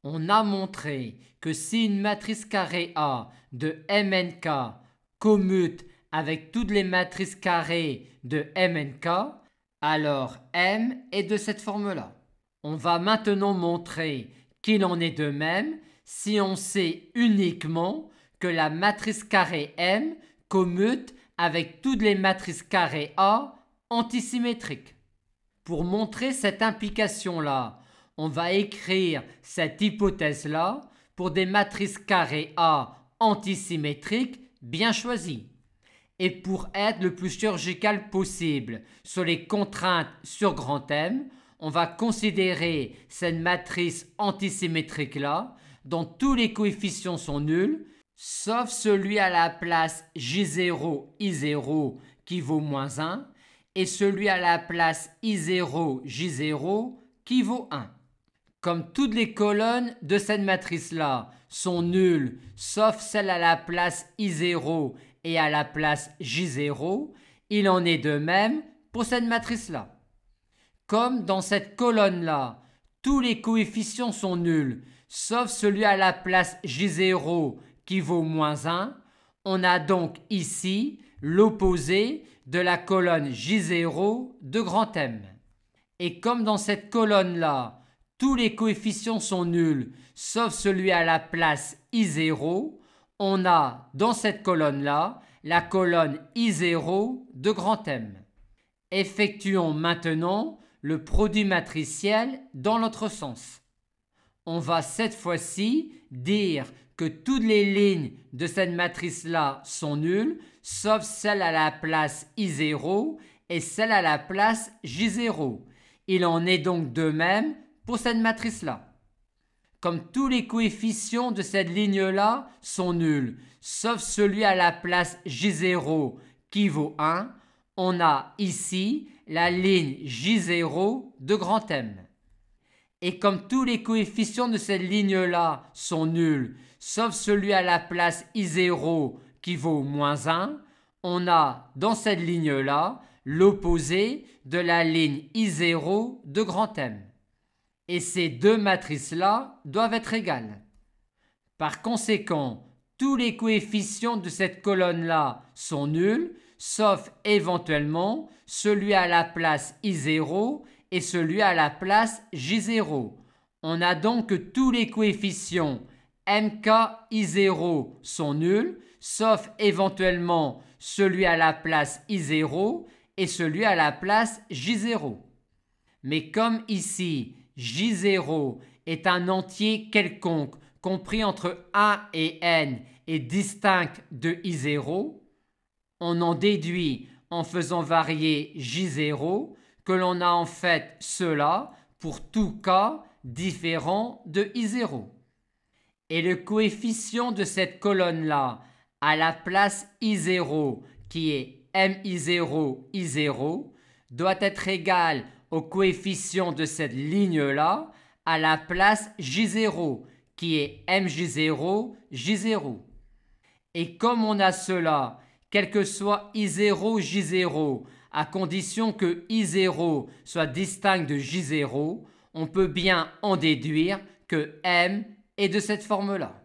On a montré que si une matrice carrée A de Mnk commute avec toutes les matrices carrées de Mnk, alors M est de cette forme-là. On va maintenant montrer qu'il en est de même si on sait uniquement que la matrice carrée M commute avec toutes les matrices carrées A antisymétriques. Pour montrer cette implication-là, on va écrire cette hypothèse-là pour des matrices carrées A antisymétriques bien choisies. Et pour être le plus chirurgical possible sur les contraintes sur grand M, on va considérer cette matrice antisymétrique-là dont tous les coefficients sont nuls, sauf celui à la place J0, I0 qui vaut moins 1 et celui à la place I0, J0 qui vaut 1. Comme toutes les colonnes de cette matrice-là sont nulles, sauf celle à la place I0 et à la place J0, il en est de même pour cette matrice-là. Comme dans cette colonne-là, tous les coefficients sont nuls, sauf celui à la place J0 qui vaut moins 1, on a donc ici l'opposé de la colonne J0 de grand M. Et comme dans cette colonne-là, tous les coefficients sont nuls, sauf celui à la place I0, on a dans cette colonne-là la colonne I0 de grand M. Effectuons maintenant le produit matriciel dans l'autre sens. On va cette fois-ci dire que toutes les lignes de cette matrice-là sont nulles, sauf celle à la place I0 et celle à la place J0. Il en est donc de même pour cette matrice-là. Comme tous les coefficients de cette ligne-là sont nuls, sauf celui à la place J0 qui vaut 1, on a ici la ligne J0 de grand M. Et comme tous les coefficients de cette ligne-là sont nuls, sauf celui à la place I0 qui vaut moins 1, on a dans cette ligne-là l'opposé de la ligne I0 de grand M. Et ces deux matrices-là doivent être égales. Par conséquent, tous les coefficients de cette colonne-là sont nuls, sauf éventuellement celui à la place I0 et celui à la place J0. On a donc que tous les coefficients MK I0 sont nuls, sauf éventuellement celui à la place I0 et celui à la place J0. Mais comme ici, J0 est un entier quelconque compris entre 1 et n et distinct de I0, on en déduit en faisant varier J0 que l'on a en fait cela pour tout cas différent de I0. Et le coefficient de cette colonne-là à la place I0 qui est MI0 I0 doit être égal au coefficient de cette ligne-là à la place J0 qui est MJ0 J0. Et comme on a cela, quel que soit I0 J0, à condition que I0 soit distinct de J0, on peut bien en déduire que M est de cette forme-là.